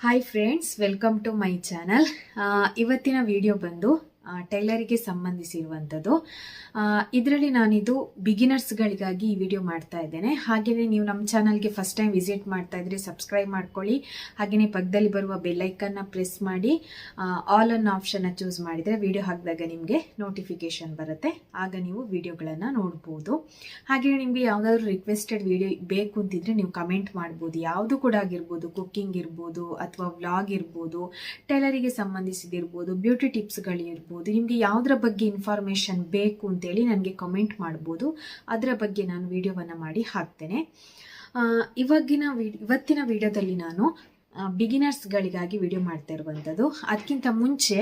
Hi friends, welcome to my channel. ಇವತ್ತಿನ video ಬಂದು ಟೈಲರಿಗೆ ಸಂಬಂಧಿಸಿರುವಂಥದ್ದು. ಇದರಲ್ಲಿ ನಾನಿದು ಬಿಗಿನರ್ಸ್ಗಳಿಗಾಗಿ ಈ ವಿಡಿಯೋ ಮಾಡ್ತಾ ಇದ್ದೇನೆ. ಹಾಗೆಯೇ ನೀವು ನಮ್ಮ ಚಾನಲ್ಗೆ ಫಸ್ಟ್ ಟೈಮ್ ವಿಸಿಟ್ ಮಾಡ್ತಾ ಇದ್ರೆ ಸಬ್ಸ್ಕ್ರೈಬ್ ಮಾಡ್ಕೊಳ್ಳಿ. ಹಾಗೆಯೇ ಪಕ್ಕದಲ್ಲಿ ಬರುವ ಬೆಲ್ಲೈಕನ್ನ ಪ್ರೆಸ್ ಮಾಡಿ ಆಲ್ ಅನ್ ಆಪ್ಷನ್ನ ಚೂಸ್ ಮಾಡಿದರೆ ವಿಡಿಯೋ ಹಾಕಿದಾಗ ನಿಮಗೆ ನೋಟಿಫಿಕೇಶನ್ ಬರುತ್ತೆ. ಆಗ ನೀವು ವಿಡಿಯೋಗಳನ್ನು ನೋಡ್ಬೋದು. ಹಾಗೆಯೇ ನಿಮಗೆ ಯಾವುದಾದ್ರೂ ರಿಕ್ವೆಸ್ಟೆಡ್ ವಿಡಿಯೋ ಬೇಕು ಅಂತಿದ್ರೆ ನೀವು ಕಮೆಂಟ್ ಮಾಡ್ಬೋದು. ಯಾವುದು ಕೂಡ ಆಗಿರ್ಬೋದು, ಕುಕ್ಕಿಂಗ್ ಇರ್ಬೋದು ಅಥವಾ ವ್ಲಾಗ್ ಇರ್ಬೋದು, ಟೈಲರಿಗೆ ಸಂಬಂಧಿಸಿದಿರ್ಬೋದು, ಬ್ಯೂಟಿ ಟಿಪ್ಸ್ಗಳಿರ್ಬೋದು, ನಿಮಗೆ ಯಾವುದರ ಬಗ್ಗೆ ಇನ್ಫಾರ್ಮೇಷನ್ ಬೇಕು ಅಂತೇಳಿ ನನಗೆ ಕಮೆಂಟ್ ಮಾಡ್ಬೋದು. ಅದರ ಬಗ್ಗೆ ನಾನು ವಿಡಿಯೋವನ್ನು ಮಾಡಿ ಹಾಕ್ತೇನೆ. ಇವತ್ತಿನ ವಿಡಿಯೋದಲ್ಲಿ ನಾನು ಬಿಗಿನರ್ಸ್ಗಳಿಗಾಗಿ ವಿಡಿಯೋ ಮಾಡ್ತಾ ಇರುವಂಥದ್ದು. ಅದಕ್ಕಿಂತ ಮುಂಚೆ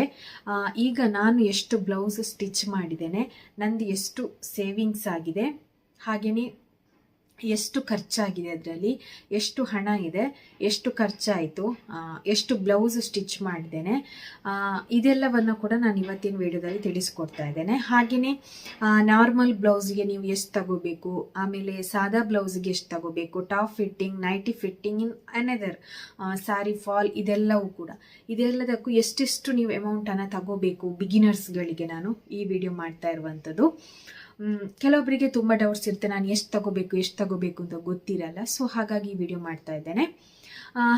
ಈಗ ನಾನು ಎಷ್ಟು ಬ್ಲೌಸ್ ಸ್ಟಿಚ್ ಮಾಡಿದ್ದೇನೆ, ನಂದು ಎಷ್ಟು ಸೇವಿಂಗ್ಸ್ ಆಗಿದೆ, ಹಾಗೆಯೇ ಎಷ್ಟು ಖರ್ಚಾಗಿದೆ, ಅದರಲ್ಲಿ ಎಷ್ಟು ಹಣ ಇದೆ, ಎಷ್ಟು ಖರ್ಚಾಯಿತು, ಎಷ್ಟು ಬ್ಲೌಸ್ ಸ್ಟಿಚ್ ಮಾಡಿದ್ದೇನೆ, ಇದೆಲ್ಲವನ್ನು ಕೂಡ ನಾನು ಇವತ್ತಿನ ವಿಡಿಯೋದಲ್ಲಿ ತಿಳಿಸ್ಕೊಡ್ತಾ ಇದ್ದೇನೆ. ಹಾಗೆಯೇ ನಾರ್ಮಲ್ ಬ್ಲೌಸ್ಗೆ ನೀವು ಎಷ್ಟು ತಗೋಬೇಕು, ಆಮೇಲೆ ಸಾದಾ ಬ್ಲೌಸ್ಗೆ ಎಷ್ಟು ತಗೋಬೇಕು, top fitting, nighty fitting, in another sari fall, ಇದೆಲ್ಲದಕ್ಕೂ ಎಷ್ಟೆಷ್ಟು ನೀವು ಅಮೌಂಟನ್ನು ತಗೋಬೇಕು ಬಿಗಿನರ್ಸ್ಗಳಿಗೆ ನಾನು ಈ ವಿಡಿಯೋ ಮಾಡ್ತಾ ಇರುವಂಥದ್ದು. ಕೆಲವೊಬ್ಬರಿಗೆ ತುಂಬ ಡೌಟ್ಸ್ ಇರುತ್ತೆ, ನಾನು ಎಷ್ಟು ತಗೋಬೇಕು ಅಂತ ಗೊತ್ತಿರಲ್ಲ. ಸೊ ಹಾಗಾಗಿ ಈ ವಿಡಿಯೋ ಮಾಡ್ತಾ ಇದ್ದೇನೆ.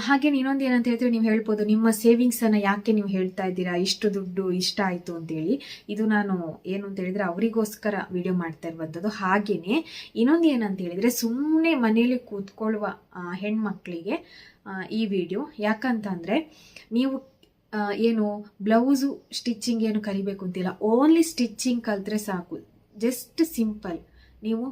ಹಾಗೆ ಇನ್ನೊಂದು ಏನಂತ ಹೇಳಿದ್ರೆ, ನೀವು ಹೇಳ್ಬೋದು ನಿಮ್ಮ ಸೇವಿಂಗ್ಸನ್ನು ಯಾಕೆ ನೀವು ಹೇಳ್ತಾ ಇದ್ದೀರಾ, ಇಷ್ಟು ದುಡ್ಡು ಇಷ್ಟ ಆಯಿತು ಅಂತೇಳಿ. ಇದು ನಾನು ಏನು ಅಂತ ಹೇಳಿದ್ರೆ ಅವರಿಗೋಸ್ಕರ ವಿಡಿಯೋ ಮಾಡ್ತಾ ಇರುವಂಥದ್ದು. ಹಾಗೆಯೇ ಇನ್ನೊಂದು ಏನಂತ ಹೇಳಿದ್ರೆ, ಸುಮ್ಮನೆ ಮನೇಲಿ ಕೂತ್ಕೊಳ್ಳುವ ಹೆಣ್ಮಕ್ಳಿಗೆ ಈ ವಿಡಿಯೋ. ಯಾಕಂತಂದರೆ ನೀವು ಏನು ಬ್ಲೌಸು ಸ್ಟಿಚ್ಚಿಂಗ್ ಏನು ಕಲಿಬೇಕು ಅಂತಿಲ್ಲ, ಓನ್ಲಿ ಸ್ಟಿಚ್ಚಿಂಗ್ ಕಲಿತ್ರೆ ಸಾಕು. Just simple. ನೀವು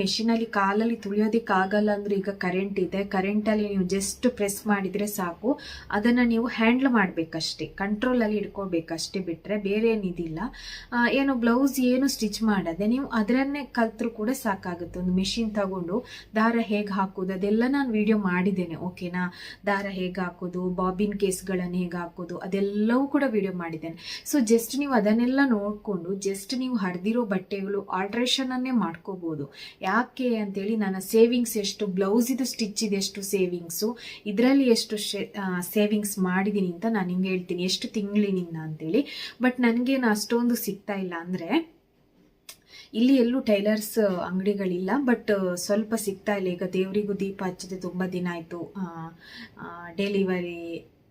ಮೆಷಿನಲ್ಲಿ ಕಾಲಲ್ಲಿ ತುಳಿಯೋದಕ್ಕಾಗಲ್ಲ ಅಂದ್ರೆ, ಈಗ ಕರೆಂಟ್ ಇದೆ, ಕರೆಂಟಲ್ಲಿ ನೀವು ಜಸ್ಟ್ ಪ್ರೆಸ್ ಮಾಡಿದರೆ ಸಾಕು. ಅದನ್ನು ನೀವು ಹ್ಯಾಂಡ್ಲ್ ಮಾಡಬೇಕಷ್ಟೇ, ಕಂಟ್ರೋಲಲ್ಲಿ ಇಟ್ಕೊಳ್ಬೇಕಷ್ಟೇ, ಬಿಟ್ಟರೆ ಬೇರೆ ಏನಿದಿಲ್ಲ. ಏನು ಬ್ಲೌಸ್ ಏನು ಸ್ಟಿಚ್ ಮಾಡದೆ ನೀವು ಅದರನ್ನೇ ಕಲ್ತ್ರೂ ಕೂಡ ಸಾಕಾಗುತ್ತೆ. ಒಂದು ಮೆಷಿನ್ ತಗೊಂಡು ದಾರ ಹೇಗೆ ಹಾಕೋದು ಅದೆಲ್ಲ ನಾನು ವಿಡಿಯೋ ಮಾಡಿದ್ದೇನೆ, ಓಕೆನಾ. ದಾರ ಹೇಗೆ ಹಾಕೋದು, ಬಾಬಿನ್ ಕೇಸ್ಗಳನ್ನು ಹೇಗೆ ಹಾಕೋದು ಅದೆಲ್ಲವೂ ಕೂಡ ವಿಡಿಯೋ ಮಾಡಿದ್ದೇನೆ. ಸೊ ಜಸ್ಟ್ ನೀವು ಅದನ್ನೆಲ್ಲ ನೋಡಿಕೊಂಡು ಜಸ್ಟ್ ನೀವು ಹರಿದಿರೋ ಬಟ್ಟೆಗಳು ಆಲ್ಟ್ರೇಷನ್ ಅನ್ನೇ ಮಾಡ್ಕೋಬಹುದು. ಯಾಕೆ ಅಂತೇಳಿ ನನ್ನ ಸೇವಿಂಗ್ಸ್ ಎಷ್ಟು, ಬ್ಲೌಸ್ ಇದು ಸ್ಟಿಚ್ ಇದೆ ಎಷ್ಟು ಸೇವಿಂಗ್ಸು, ಇದರಲ್ಲಿ ಎಷ್ಟು ಸೇವಿಂಗ್ಸ್ ಮಾಡಿದ್ದೀನಿ ಅಂತ ನಾನು ನಿಮ್ಗೆ ಹೇಳ್ತೀನಿ, ಎಷ್ಟು ತಿಂಗಳಿನಿಂದ ಅಂತೇಳಿ. ಬಟ್ ನನಗೇನು ಅಷ್ಟೊಂದು ಸಿಗ್ತಾ ಇಲ್ಲ. ಅಂದರೆ ಇಲ್ಲಿ ಎಲ್ಲೂ ಟೈಲರ್ಸ್ ಅಂಗಡಿಗಳಿಲ್ಲ, ಬಟ್ ಸ್ವಲ್ಪ ಸಿಗ್ತಾ ಇಲ್ಲ. ಈಗ ದೇವರಿಗೂ ದೀಪ ಹಚ್ಚದೆ ತುಂಬ ದಿನ ಆಯಿತು. ಡೆಲಿವರಿ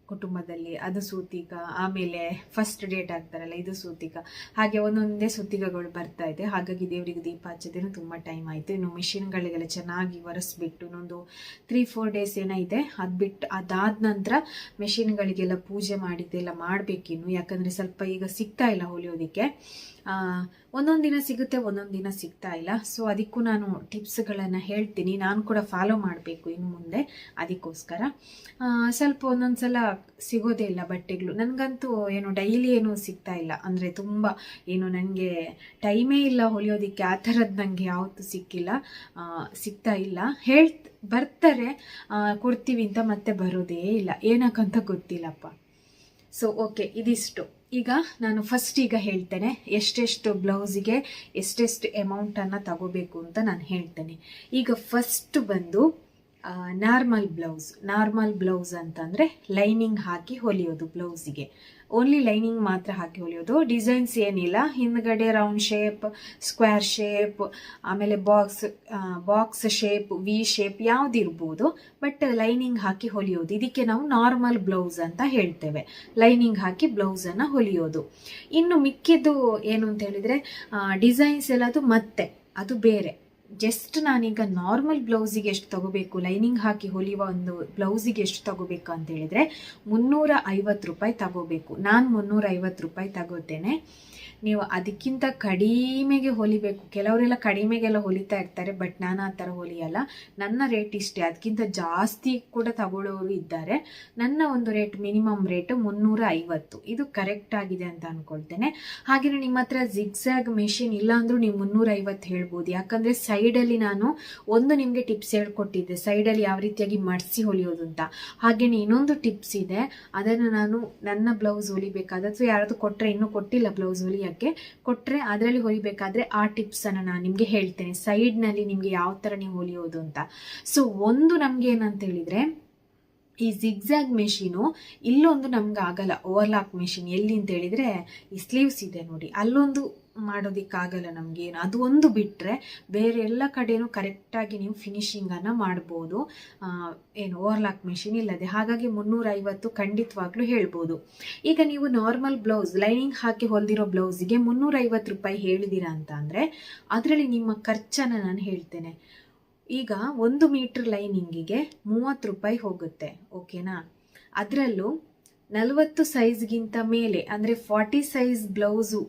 ಕುಟುಂಬದಲ್ಲಿ ಅದು ಸೂತಿಕ, ಆಮೇಲೆ ಫಸ್ಟ್ ಡೇಟ್ ಆಗ್ತಾರಲ್ಲ ಇದು ಸೂತಿಕ, ಹಾಗೆ ಒಂದೊಂದೇ ಸೂತಿಕಗಳು ಬರ್ತಾ ಇದೆ. ಹಾಗಾಗಿ ದೇವರಿಗೆ ದೀಪ ಹಚ್ಚದೇನು ತುಂಬ ಟೈಮ್ ಆಯಿತು. ಇನ್ನು ಮಿಷಿನ್ಗಳಿಗೆಲ್ಲ ಚೆನ್ನಾಗಿ ಒರೆಸ್ಬಿಟ್ಟು ಇನ್ನೊಂದು 3-4 ಡೇಸ್ ಏನೈತೆ, ಅದಾದ ನಂತರ ಮೆಷಿನ್ಗಳಿಗೆಲ್ಲ ಪೂಜೆ ಮಾಡಿದ್ದೆಲ್ಲ ಮಾಡಬೇಕಿನ್ನು. ಯಾಕಂದರೆ ಸ್ವಲ್ಪ ಈಗ ಸಿಗ್ತಾ ಇಲ್ಲ ಹೊಲಿಯೋದಕ್ಕೆ. ಒಂದೊಂದು ದಿನ ಸಿಗುತ್ತೆ, ಒಂದೊಂದು ದಿನ ಸಿಗ್ತಾ ಇಲ್ಲ. ಸೊ ಅದಕ್ಕೂ ನಾನು ಟಿಪ್ಸ್ಗಳನ್ನು ಹೇಳ್ತೀನಿ, ನಾನು ಕೂಡ ಫಾಲೋ ಮಾಡಬೇಕು ಇನ್ನು ಮುಂದೆ. ಅದಕ್ಕೋಸ್ಕರ ಸ್ವಲ್ಪ ಒಂದೊಂದ್ಸಲ ಸಿಗೋದೇ ಇಲ್ಲ ಬಟ್ಟೆಗಳು. ನನಗಂತೂ ಏನು ಡೈಲಿ ಏನು ಸಿಗ್ತಾ ಇಲ್ಲ, ಅಂದರೆ ತುಂಬ ಏನು ನನಗೆ ಟೈಮೇ ಇಲ್ಲ ಹೊಲಿಯೋದಕ್ಕೆ, ಆ ಥರದ್ದು ನನಗೆ ಯಾವತ್ತೂ ಸಿಗ್ತಾ ಇಲ್ಲ. ಬರ್ತಾರೆ ಕೊಡ್ತೀವಿ ಅಂತ, ಮತ್ತೆ ಬರೋದೇ ಇಲ್ಲ, ಏನಕ್ಕಂತ ಗೊತ್ತಿಲ್ಲಪ್ಪ. ಸೊ ಓಕೆ, ಇದಿಷ್ಟು. ಈಗ ನಾನು ಫಸ್ಟ್ ಹೇಳ್ತೇನೆ ಎಷ್ಟೆಷ್ಟು ಬ್ಲೌಸಿಗೆ ಎಷ್ಟೆಷ್ಟು ಅಮೌಂಟನ್ನು ತಗೋಬೇಕು ಅಂತ ನಾನು ಹೇಳ್ತೇನೆ. ಈಗ ಫಸ್ಟ್ ಬಂದು ನಾರ್ಮಲ್ ಬ್ಲೌಸ್ ಅಂತಂದರೆ ಲೈನಿಂಗ್ ಹಾಕಿ ಹೊಲಿಯೋದು. ಬ್ಲೌಸಿಗೆ ಓನ್ಲಿ ಲೈನಿಂಗ್ ಮಾತ್ರ ಹಾಕಿ ಹೊಲಿಯೋದು, ಡಿಸೈನ್ಸ್ ಏನಿಲ್ಲ. ಹಿಂದ್ಗಡೆ ರೌಂಡ್ ಶೇಪ್, ಸ್ಕ್ವೇರ್ ಶೇಪ್, ಆಮೇಲೆ ಬಾಕ್ಸ್ ಶೇಪ್, ವಿ ಶೇಪ್ ಯಾವುದಿರ್ಬೋದು, ಬಟ್ ಲೈನಿಂಗ್ ಹಾಕಿ ಹೊಲಿಯೋದು. ಇದಕ್ಕೆ ನಾವು ನಾರ್ಮಲ್ ಬ್ಲೌಸ್ ಅಂತ ಹೇಳ್ತೇವೆ, ಲೈನಿಂಗ್ ಹಾಕಿ ಬ್ಲೌಸನ್ನು ಹೊಲಿಯೋದು. ಇನ್ನು ಮಿಕ್ಕಿದ್ದು ಏನು ಅಂತ ಹೇಳಿದರೆ ಡಿಸೈನ್ಸ್ ಎಲ್ಲದು ಮತ್ತೆ ಅದು ಬೇರೆ. ಜಸ್ಟ್ ನಾನೀಗ ನಾರ್ಮಲ್ ಬ್ಲೌಸಿಗೆ ಎಷ್ಟು ತಗೋಬೇಕು, ಲೈನಿಂಗ್ ಹಾಕಿ ಹೊಲಿಯುವ ಒಂದು ಬ್ಲೌಸಿಗೆ ಎಷ್ಟು ತಗೋಬೇಕು ಅಂತ ಹೇಳಿದ್ರೆ 350 ರೂಪಾಯಿ ತಗೋಬೇಕು. ನಾನು 350 ರೂಪಾಯಿ ತಗೋತೇನೆ. ನೀವು ಅದಕ್ಕಿಂತ ಕಡಿಮೆಗೆ ಹೊಲಿಬೇಕು. ಕೆಲವರೆಲ್ಲ ಕಡಿಮೆಗೆಲ್ಲ ಹೊಲಿತಾ ಇರ್ತಾರೆ, ಬಟ್ ನಾನು ಆ ಥರ ಹೊಲಿಯಲ್ಲ. ನನ್ನ ರೇಟ್ ಇಷ್ಟೇ, ಅದಕ್ಕಿಂತ ಜಾಸ್ತಿ ಕೂಡ ತಗೊಳ್ಳೋರು ಇದ್ದಾರೆ. ನನ್ನ ಒಂದು ರೇಟ್, ಮಿನಿಮಮ್ ರೇಟ್ 350. ಇದು ಕರೆಕ್ಟ್ ಆಗಿದೆ ಅಂತ ಅನ್ಕೊಳ್ತೇನೆ. ಹಾಗೆಯೇ ನಿಮ್ಮ ಹತ್ರ ಜಿಗ್ಸಾಗ್ ಮೆಷಿನ್ ಇಲ್ಲ ಅಂದ್ರೂ ನೀವು 350 ಹೇಳ್ಬೋದು. ಯಾಕಂದರೆ ಸೈಡಲ್ಲಿ ನಾನು ಒಂದು ನಿಮಗೆ ಟಿಪ್ಸ್ ಹೇಳ್ಕೊಟ್ಟಿದ್ದೆ, ಸೈಡಲ್ಲಿ ಯಾವ ರೀತಿಯಾಗಿ ಮಡಿಸಿ ಹೊಲಿಯೋದು ಅಂತ. ಹಾಗೆಯೇ ಇನ್ನೊಂದು ಟಿಪ್ಸ್ ಇದೆ, ಅದನ್ನು ನಾನು ನನ್ನ ಬ್ಲೌಸ್ ಹೊಲಿಬೇಕಾದ್ರೆ ಅಥವಾ ಯಾರಾದರೂ ಕೊಟ್ಟರೆ, ಇನ್ನೂ ಕೊಟ್ಟಿಲ್ಲ ಬ್ಲೌಸ್ ಹೊಲಿಯೋಕ್ಕೆ, ಕೊಟ್ಟರೆ ಅದರಲ್ಲಿ ಹೊಲಿಬೇಕಾದ್ರೆ ಆ ಟಿಪ್ಸ್ ಅನ್ನು ನಾನು ನಿಮಗೆ ಹೇಳ್ತೇನೆ, ಸೈಡ್ನಲ್ಲಿ ನಿಮಗೆ ಯಾವ ಥರ ನೀವು ಹೊಲಿಯೋದು ಅಂತ. ಸೊ ಒಂದು ನಮ್ಗೆ ಏನಂತ ಹೇಳಿದ್ರೆ ಈ ಜಿಗ್ಜಾಗ್ ಮೆಷಿನು ಇಲ್ಲೊಂದು ನಮ್ಗೆ ಆಗಲ್ಲ, ಓವರ್ಲಾಕ್ ಮೆಷಿನ್ ಎಲ್ಲಿ ಅಂತ ಹೇಳಿದ್ರೆ ಈ ಸ್ಲೀವ್ಸ್ ಇದೆ ನೋಡಿ, ಅಲ್ಲೊಂದು ಮಾಡೋದಿಕ್ಕಾಗಲ್ಲ ನಮಗೇನು. ಅದು ಒಂದು ಬಿಟ್ಟರೆ ಬೇರೆ ಎಲ್ಲ ಕಡೆನೂ ಕರೆಕ್ಟಾಗಿ ನೀವು ಫಿನಿಶಿಂಗನ್ನು ಮಾಡ್ಬೋದು, ಏನು ಓವರ್ಲಾಕ್ ಮೆಷಿನ್ ಇಲ್ಲದೆ. ಹಾಗಾಗಿ 350 ಖಂಡಿತವಾಗ್ಲೂ ಹೇಳ್ಬೋದು. ಈಗ ನೀವು ನಾರ್ಮಲ್ ಬ್ಲೌಸ್ ಲೈನಿಂಗ್ ಹಾಕಿ ಹೊಲ್ದಿರೋ ಬ್ಲೌಸಿಗೆ 350 ರೂಪಾಯಿ ಹೇಳಿದ್ದೀರಾ ಅಂತ ಅಂದರೆ ಅದರಲ್ಲಿ ನಿಮ್ಮ ಖರ್ಚನ್ನು ನಾನು ಹೇಳ್ತೇನೆ. ಈಗ 1 ಮೀಟ್ರ್ ಲೈನಿಂಗಿಗೆ 30 ರೂಪಾಯಿ ಹೋಗುತ್ತೆ, ಓಕೆನಾ. ಅದರಲ್ಲೂ 40 ಸೈಜ್ಗಿಂತ ಮೇಲೆ ಅಂದರೆ 40 ಸೈಜ್ ಬ್ಲೌಸು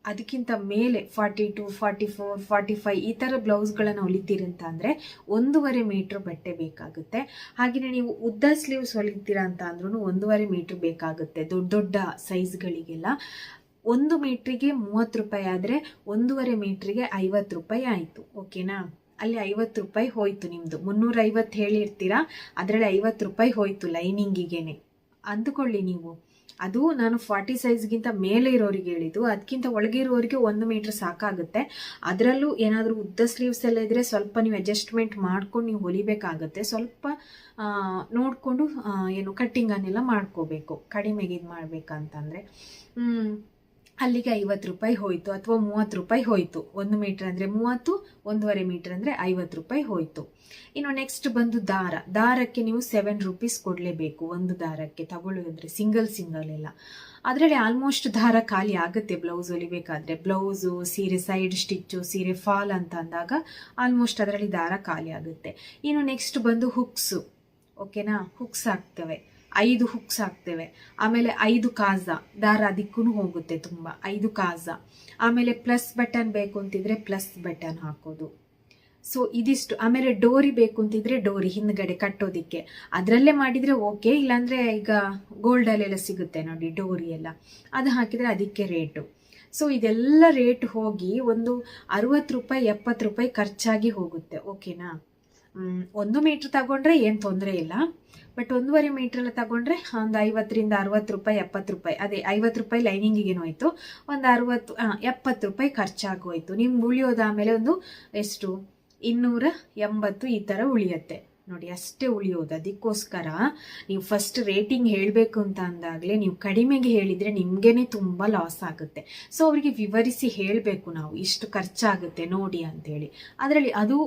ಅದಕ್ಕಿಂತ ಮೇಲೆ 42, 44, 45 ಈ ಥರ ಬ್ಲೌಸ್ಗಳನ್ನು ಹೊಲಿತೀರಿ ಅಂತ ಅಂದರೆ 1.5 ಮೀಟ್ರ್ ಬಟ್ಟೆ ಬೇಕಾಗುತ್ತೆ. ಹಾಗೆಯೇ ನೀವು ಉದ್ದ ಸ್ಲೀವ್ಸ್ ಹೊಲಿತೀರಾ ಅಂತ ಅಂದ್ರೂ 1.5 ಮೀಟ್ರ್ ಬೇಕಾಗುತ್ತೆ ದೊಡ್ಡ ದೊಡ್ಡ ಸೈಜ್ಗಳಿಗೆಲ್ಲ. 1 ಮೀಟ್ರಿಗೆ 30 ರೂಪಾಯಿ ಆದರೆ 1.5 ಮೀಟ್ರಿಗೆ 50 ರೂಪಾಯಿ ಆಯಿತು, ಓಕೆನಾ. ಅಲ್ಲಿ 50 ರೂಪಾಯಿ ಹೋಯ್ತು ನಿಮ್ಮದು. 350 ಹೇಳಿರ್ತೀರಾ, ಅದರಲ್ಲಿ 50 ರೂಪಾಯಿ ಹೋಯ್ತು ಲೈನಿಂಗಿಗೇನೆ ಅಂದುಕೊಳ್ಳಿ ನೀವು. ಅದು ನಾನು 40 ಸೈಜ್ಗಿಂತ ಮೇಲೆ ಇರೋರಿಗೆ ಹೇಳಿದ್ದು, ಅದಕ್ಕಿಂತ ಒಳಗೆ ಇರೋರಿಗೆ 1 ಮೀಟ್ರ್ ಸಾಕಾಗುತ್ತೆ. ಅದರಲ್ಲೂ ಏನಾದರೂ ಉದ್ದ ಸ್ಲೀವ್ಸ್ ಎಲ್ಲ ಇದ್ದರೆ ಸ್ವಲ್ಪ ನೀವು ಅಡ್ಜಸ್ಟ್ಮೆಂಟ್ ಮಾಡ್ಕೊಂಡು ನೀವು ಹೊಲಿಬೇಕಾಗುತ್ತೆ. ಸ್ವಲ್ಪ ನೋಡಿಕೊಂಡು ಏನು ಕಟ್ಟಿಂಗನ್ನೆಲ್ಲ ಮಾಡ್ಕೋಬೇಕು, ಕಡಿಮೆಗೆ ಇದು ಮಾಡಬೇಕಂತಂದರೆ. ಅಲ್ಲಿಗೆ 50 ರೂಪಾಯಿ ಹೋಯಿತು, ಅಥವಾ 30 ರೂಪಾಯಿ ಹೋಯಿತು. 1 ಮೀಟ್ರ್ ಅಂದರೆ 30, 1.5 ಮೀಟ್ರ್ ಅಂದರೆ 50 ರೂಪಾಯಿ ಹೋಯಿತು. ಇನ್ನು ನೆಕ್ಸ್ಟ್ ಬಂದು ದಾರಕ್ಕೆ ನೀವು 7 ರೂಪೀಸ್ ಕೊಡಲೇಬೇಕು ಒಂದು ದಾರಕ್ಕೆ ತಗೊಳ್ಳೋದಂದರೆ ಸಿಂಗಲ್ ಎಲ್ಲ. ಅದರಲ್ಲಿ ಆಲ್ಮೋಸ್ಟ್ ದಾರ ಖಾಲಿ ಆಗುತ್ತೆ ಬ್ಲೌಸ್ ಹೊಲಿಬೇಕಾದ್ರೆ. ಬ್ಲೌಸು, ಸೀರೆ ಸೈಡ್ ಸ್ಟಿಚ್ಚು, ಸೀರೆ ಫಾಲ್ ಅಂತ ಅಂದಾಗ ಆಲ್ಮೋಸ್ಟ್ ಅದರಲ್ಲಿ ದಾರ ಖಾಲಿ ಆಗುತ್ತೆ. ಇನ್ನು ನೆಕ್ಸ್ಟ್ ಬಂದು ಹುಕ್ಸು, ಓಕೆನಾ. ಹುಕ್ಸ್ ಹಾಕ್ತೇವೆ, 5 ಹುಕ್ಸ್ ಹಾಕ್ತೇವೆ. ಆಮೇಲೆ 5 ಕಾಜ ದಾರ ಅದಕ್ಕೂ ಹೋಗುತ್ತೆ ತುಂಬ, 5 ಕಾಜ. ಆಮೇಲೆ ಪ್ಲಸ್ ಬಟನ್ ಬೇಕು ಅಂತಿದ್ರೆ ಪ್ಲಸ್ ಬಟನ್ ಹಾಕೋದು. ಸೊ ಇದಿಷ್ಟು. ಆಮೇಲೆ ಡೋರಿ ಬೇಕು ಅಂತಿದ್ರೆ ಡೋರಿ ಹಿಂದ್ಗಡೆ ಕಟ್ಟೋದಿಕ್ಕೆ ಅದರಲ್ಲೇ ಮಾಡಿದರೆ ಓಕೆ, ಇಲ್ಲಾಂದರೆ ಈಗ ಗೋಲ್ಡಲ್ಲೆಲ್ಲ ಸಿಗುತ್ತೆ ನೋಡಿ ಡೋರಿ ಎಲ್ಲ, ಅದು ಹಾಕಿದರೆ ಅದಕ್ಕೆ ರೇಟು. ಸೊ ಇದೆಲ್ಲ ರೇಟ್ ಹೋಗಿ ಒಂದು 60 ರೂಪಾಯಿ 70 ರೂಪಾಯಿ ಖರ್ಚಾಗಿ ಹೋಗುತ್ತೆ, ಓಕೆನಾ. 1 ಮೀಟ್ರ್ ತಗೊಂಡ್ರೆ ಏನು ತೊಂದರೆ ಇಲ್ಲ, ಬಟ್ 1.5 ಮೀಟ್ರೆಲ್ಲ ತಗೊಂಡ್ರೆ ಒಂದು 50ರಿಂದ 60 ರೂಪಾಯಿ 70 ರೂಪಾಯಿ, ಅದೇ 50 ರೂಪಾಯಿ ಲೈನಿಂಗಿಗೇನು ಹೋಯ್ತು, ಒಂದು 70 ರೂಪಾಯಿ ಖರ್ಚಾಗೋಯ್ತು. ನಿಮ್ಗೆ ಉಳಿಯೋದು ಆಮೇಲೆ ಒಂದು ಎಷ್ಟು 280 ಈ ಥರ ಉಳಿಯುತ್ತೆ ನೋಡಿ, ಅಷ್ಟೇ ಉಳಿಯೋದು. ಅದಕ್ಕೋಸ್ಕರ ನೀವು ಫಸ್ಟ್ ರೇಟಿಂಗ್ ಹೇಳಬೇಕು ಅಂತ ಅಂದಾಗಲೇ ನೀವು ಕಡಿಮೆಗೆ ಹೇಳಿದರೆ ನಿಮಗೇನೆ ತುಂಬ ಲಾಸ್ ಆಗುತ್ತೆ. ಸೊ ಅವರಿಗೆ ವಿವರಿಸಿ ಹೇಳಬೇಕು ನಾವು, ಇಷ್ಟು ಖರ್ಚಾಗುತ್ತೆ ನೋಡಿ ಅಂತೇಳಿ. ಅದರಲ್ಲಿ ಅದು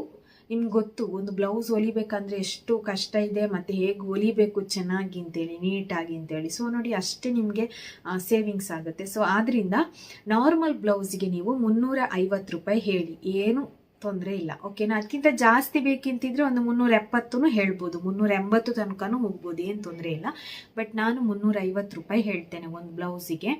ನಿಮ್ಗೆ ಗೊತ್ತು, ಒಂದು ಬ್ಲೌಸ್ ಹೊಲಿಬೇಕಂದ್ರೆ ಎಷ್ಟು ಕಷ್ಟ ಇದೆ ಮತ್ತು ಹೇಗೆ ಹೊಲಿಬೇಕು ಚೆನ್ನಾಗಿ ಅಂತೇಳಿ, ನೀಟಾಗಿ ಅಂತೇಳಿ. ಸೊ ನೋಡಿ ಅಷ್ಟೇ ನಿಮಗೆ ಸೇವಿಂಗ್ಸ್ ಆಗುತ್ತೆ. ಸೊ ಆದ್ದರಿಂದ ನಾರ್ಮಲ್ ಬ್ಲೌಸಿಗೆ ನೀವು 350 ರೂಪಾಯಿ ಹೇಳಿ, ಏನು ತೊಂದರೆ ಇಲ್ಲ, ಓಕೆನಾ. ಅದಕ್ಕಿಂತ ಜಾಸ್ತಿ ಬೇಕಿಂತಿದ್ರೆ ಒಂದು 370 ಹೇಳ್ಬೋದು, 380 ತನಕನೂ ಹೋಗ್ಬೋದು, ಏನು ತೊಂದರೆ ಇಲ್ಲ. ಬಟ್ ನಾನು 350 ರೂಪಾಯಿ ಹೇಳ್ತೇನೆ ಒಂದು ಬ್ಲೌಸಿಗೆ.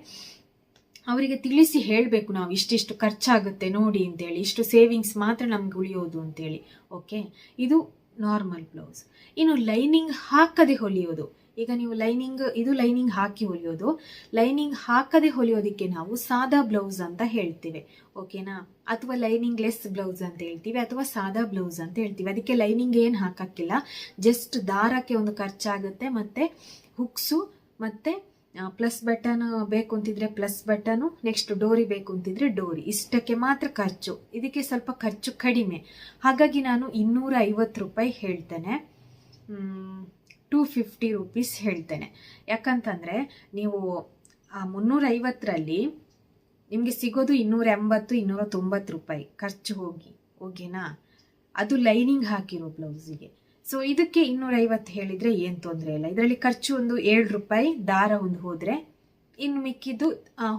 ಅವರಿಗೆ ತಿಳಿಸಿ ಹೇಳಬೇಕು ನಾವು ಇಷ್ಟಿಷ್ಟು ಖರ್ಚಾಗುತ್ತೆ ನೋಡಿ ಅಂತೇಳಿ, ಇಷ್ಟು ಸೇವಿಂಗ್ಸ್ ಮಾತ್ರ ನಮ್ಗೆ ಉಳಿಯೋದು ಅಂತೇಳಿ, ಓಕೆ. ಇದು ನಾರ್ಮಲ್ ಬ್ಲೌಸ್. ಇನ್ನು ಲೈನಿಂಗ್ ಹಾಕದೆ ಹೊಲಿಯೋದು. ಈಗ ನೀವು ಇದು ಲೈನಿಂಗ್ ಹಾಕಿ ಹೊಲಿಯೋದು. ಲೈನಿಂಗ್ ಹಾಕದೆ ಹೊಲಿಯೋದಕ್ಕೆ ನಾವು ಸಾದಾ ಬ್ಲೌಸ್ ಅಂತ ಹೇಳ್ತೀವಿ, ಓಕೆನಾ. ಅಥವಾ ಲೈನಿಂಗ್ ಲೆಸ್ ಬ್ಲೌಸ್ ಅಂತ ಹೇಳ್ತೀವಿ, ಅಥವಾ ಸಾದಾ ಬ್ಲೌಸ್ ಅಂತ ಹೇಳ್ತೀವಿ. ಅದಕ್ಕೆ ಲೈನಿಂಗ್ ಏನು ಹಾಕಕ್ಕಿಲ್ಲ, ಜಸ್ಟ್ ದಾರಕ್ಕೆ ಒಂದು ಖರ್ಚಾಗುತ್ತೆ, ಮತ್ತು ಹುಕ್ಸು, ಮತ್ತು ಪ್ಲಸ್ ಬಟನ್ ಬೇಕು ಅಂತಿದ್ರೆ ಪ್ಲಸ್ ಬಟನು, ನೆಕ್ಸ್ಟ್ ಡೋರಿ ಬೇಕು ಅಂತಿದ್ರೆ ಡೋರಿ, ಇಷ್ಟಕ್ಕೆ ಮಾತ್ರ ಖರ್ಚು. ಇದಕ್ಕೆ ಸ್ವಲ್ಪ ಖರ್ಚು ಕಡಿಮೆ, ಹಾಗಾಗಿ ನಾನು 250 ರೂಪಾಯಿ ಹೇಳ್ತೇನೆ, 250 ರೂಪೀಸ್ ಹೇಳ್ತೇನೆ. ಯಾಕಂತಂದರೆ ನೀವು ಆ 350ರಲ್ಲಿ ನಿಮಗೆ ಸಿಗೋದು 280, 290 ರೂಪಾಯಿ ಖರ್ಚು ಹೋಗಿ, ಓಕೆನಾ. ಅದು ಲೈನಿಂಗ್ ಹಾಕಿರೋ ಬ್ಲೌಸಿಗೆ. ಸೊ ಇದಕ್ಕೆ 250 ಹೇಳಿದರೆ ಏನು ತೊಂದರೆ ಇಲ್ಲ. ಇದರಲ್ಲಿ ಖರ್ಚು ಒಂದು 7 ರೂಪಾಯಿ ದಾರ ಒಂದು ಹೋದರೆ, ಇನ್ನು ಮಿಕ್ಕಿದ್ದು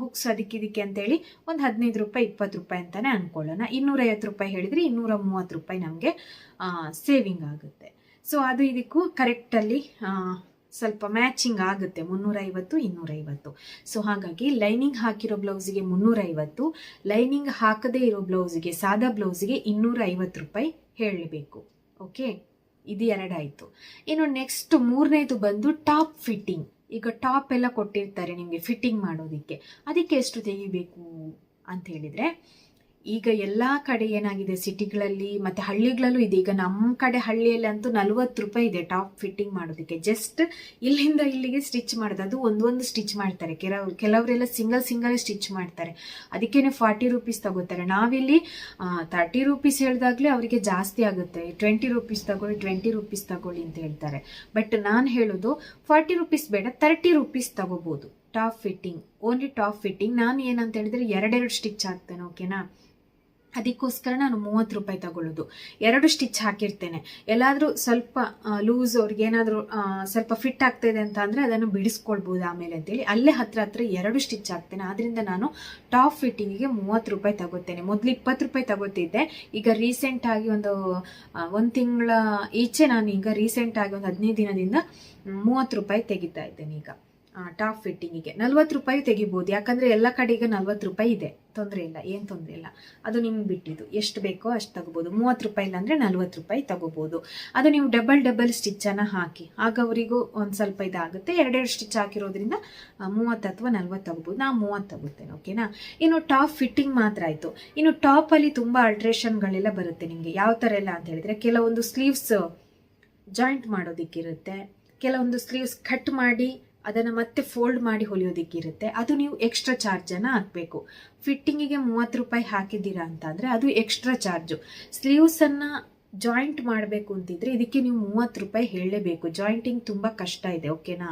ಹುಕ್ಸ್ ಅದಕ್ಕಿದಕ್ಕೆ ಅಂತೇಳಿ ಒಂದು 15 ರೂಪಾಯಿ 20 ರೂಪಾಯಿ ಅಂತಲೇ ಅಂದ್ಕೊಳ್ಳೋಣ. 250 ರೂಪಾಯಿ ಹೇಳಿದರೆ 230 ರೂಪಾಯಿ ನಮಗೆ ಸೇವಿಂಗ್ ಆಗುತ್ತೆ. ಸೊ ಅದು ಇದಕ್ಕೂ ಕರೆಕ್ಟಲ್ಲಿ ಸ್ವಲ್ಪ ಮ್ಯಾಚಿಂಗ್ ಆಗುತ್ತೆ, 350, 250. ಸೊ ಹಾಗಾಗಿ ಲೈನಿಂಗ್ ಹಾಕಿರೋ ಬ್ಲೌಸಿಗೆ 350, ಲೈನಿಂಗ್ ಹಾಕದೇ ಇರೋ ಬ್ಲೌಸಿಗೆ, ಸಾದಾ ಬ್ಲೌಸಿಗೆ 250 ರೂಪಾಯಿ ಹೇಳಬೇಕು, ಓಕೆ. ಇದು 2 ಆಯಿತು. ಇನ್ನು ನೆಕ್ಸ್ಟ್ 3ನೇದು ಬಂದು ಟಾಪ್ ಫಿಟ್ಟಿಂಗ್. ಈಗ ಟಾಪ್ ಎಲ್ಲ ಕೊಟ್ಟಿರ್ತಾರೆ ನಿಮಗೆ ಫಿಟ್ಟಿಂಗ್ ಮಾಡೋದಕ್ಕೆ, ಅದಕ್ಕೆ ಎಷ್ಟು ತೆಗಿಬೇಕು ಅಂತ ಹೇಳಿದರೆ, ಈಗ ಎಲ್ಲಾ ಕಡೆ ಏನಾಗಿದೆ, ಸಿಟಿಗಳಲ್ಲಿ ಮತ್ತೆ ಹಳ್ಳಿಗಳಲ್ಲೂ ಇದೆ. ಈಗ ನಮ್ಮ ಕಡೆ ಹಳ್ಳಿಯಲ್ಲಿ ಅಂತೂ 40 ರೂಪಾಯಿ ಇದೆ ಟಾಪ್ ಫಿಟ್ಟಿಂಗ್ ಮಾಡೋದಕ್ಕೆ. ಜಸ್ಟ್ ಇಲ್ಲಿಂದ ಇಲ್ಲಿಗೆ ಸ್ಟಿಚ್ ಮಾಡೋದು, ಅದು ಒಂದೊಂದು ಸ್ಟಿಚ್ ಮಾಡ್ತಾರೆ. ಕೆಲವರೆಲ್ಲ ಸಿಂಗಲ್ ಸ್ಟಿಚ್ ಮಾಡ್ತಾರೆ, ಅದಕ್ಕೇನೆ 40 ರೂಪೀಸ್ ತಗೋತಾರೆ. ನಾವಿಲ್ಲಿ 30 ರೂಪೀಸ್ ಹೇಳಿದಾಗ್ಲೇ ಅವರಿಗೆ ಜಾಸ್ತಿ ಆಗುತ್ತೆ. 20 ರೂಪೀಸ್ ತಗೊಳ್ಳಿ, 20 ರೂಪೀಸ್ ತಗೊಳ್ಳಿ ಅಂತ ಹೇಳ್ತಾರೆ. ಬಟ್ ನಾನು ಹೇಳೋದು 40 ರೂಪೀಸ್ ಬೇಡ, 30 ರೂಪೀಸ್ ತಗೋಬಹುದು top fitting, only top fitting. ನಾನು ಏನಂತ ಹೇಳಿದ್ರೆ 2 ಸ್ಟಿಚ್ ಹಾಕ್ತೇನೆ, ಓಕೆನಾ. ಅದಕ್ಕೋಸ್ಕರ ನಾನು 30 ರೂಪಾಯಿ ತಗೊಳ್ಳೋದು. 2 ಸ್ಟಿಚ್ ಹಾಕಿರ್ತೇನೆ. ಎಲ್ಲಾದರೂ ಸ್ವಲ್ಪ ಲೂಸ್, ಅವ್ರಿಗೆ ಏನಾದರೂ ಸ್ವಲ್ಪ ಫಿಟ್ ಆಗ್ತಾ ಇದೆ ಅಂತ ಅಂದರೆ ಅದನ್ನು ಬಿಡಿಸ್ಕೊಳ್ಬೋದು ಆಮೇಲೆ ಅಂತೇಳಿ ಅಲ್ಲೇ ಹತ್ರ 2 ಸ್ಟಿಚ್ ಹಾಕ್ತೇನೆ. ಆದ್ರಿಂದ ನಾನು ಟಾಪ್ ಫಿಟ್ಟಿಂಗಿಗೆ 30 ರೂಪಾಯಿ ತಗೋತೇನೆ. ಮೊದಲು 20 ರೂಪಾಯಿ ತಗೋತಿದ್ದೆ. ಈಗ ರೀಸೆಂಟಾಗಿ ಒಂದು ತಿಂಗಳ ಈಚೆ ನಾನು ಈಗ ರೀಸೆಂಟಾಗಿ ಒಂದು 15 ದಿನದಿಂದ 30 ರೂಪಾಯಿ ತೆಗಿತಾ ಇದ್ದೇನೆ. ಈಗ ಟಾಪ್ ಫಿಟ್ಟಿಂಗಿಗೆ 40 ರೂಪಾಯಿ ತೆಗಿಬೋದು, ಯಾಕಂದರೆ ಎಲ್ಲ ಕಡೆ ಈಗ 40 ರೂಪಾಯಿ ಇದೆ. ತೊಂದರೆ ಇಲ್ಲ, ಏನು ತೊಂದರೆ ಇಲ್ಲ, ಅದು ನಿಮ್ಗೆ ಬಿಟ್ಟಿದ್ದು. ಎಷ್ಟು ಬೇಕೋ ಅಷ್ಟು ತಗೋಬೋದು. 30 ರೂಪಾಯಿ ಇಲ್ಲ ಅಂದರೆ 40 ರೂಪಾಯಿ ತಗೋಬೋದು. ಅದು ನೀವು ಡಬಲ್ ಸ್ಟಿಚ್ಚನ್ನು ಹಾಕಿ, ಆಗ ಅವರಿಗೂ ಒಂದು ಸ್ವಲ್ಪ ಇದಾಗುತ್ತೆ. 2 ಸ್ಟಿಚ್ ಹಾಕಿರೋದ್ರಿಂದ 30 ಅಥವಾ 40 ತಗೋಬೋದು. ನಾನು 30 ತಗೋತೇನೆ, ಓಕೆನಾ. ಇನ್ನು ಟಾಪ್ ಫಿಟ್ಟಿಂಗ್ ಮಾತ್ರ ಆಯಿತು. ಇನ್ನು ಟಾಪಲ್ಲಿ ತುಂಬ ಆಲ್ಟ್ರೇಷನ್ಗಳೆಲ್ಲ ಬರುತ್ತೆ ನಿಮಗೆ. ಯಾವ ಥರ ಎಲ್ಲ ಅಂತ ಹೇಳಿದರೆ, ಕೆಲವೊಂದು ಸ್ಲೀವ್ಸ್ ಜಾಯಿಂಟ್ ಮಾಡೋದಕ್ಕಿರುತ್ತೆ, ಕೆಲವೊಂದು ಸ್ಲೀವ್ಸ್ ಕಟ್ ಮಾಡಿ ಅದನ್ನು ಮತ್ತೆ ಫೋಲ್ಡ್ ಮಾಡಿ ಹೊಲಿಯೋದಕ್ಕಿರುತ್ತೆ. ಅದು ನೀವು ಎಕ್ಸ್ಟ್ರಾ ಚಾರ್ಜನ್ನು ಹಾಕಬೇಕು. ಫಿಟ್ಟಿಂಗಿಗೆ 30 ರೂಪಾಯಿ ಹಾಕಿದ್ದೀರಾ ಅಂತ ಅಂದರೆ ಅದು ಎಕ್ಸ್ಟ್ರಾ ಚಾರ್ಜು. ಸ್ಲೀವ್ಸನ್ನು ಜಾಯಿಂಟ್ ಮಾಡಬೇಕು ಅಂತಿದ್ರೆ ಇದಕ್ಕೆ ನೀವು 30 ರೂಪಾಯಿ ಹೇಳಲೇಬೇಕು. ಜಾಯಿಂಟಿಂಗ್ ತುಂಬ ಕಷ್ಟ ಇದೆ, ಓಕೆನಾ.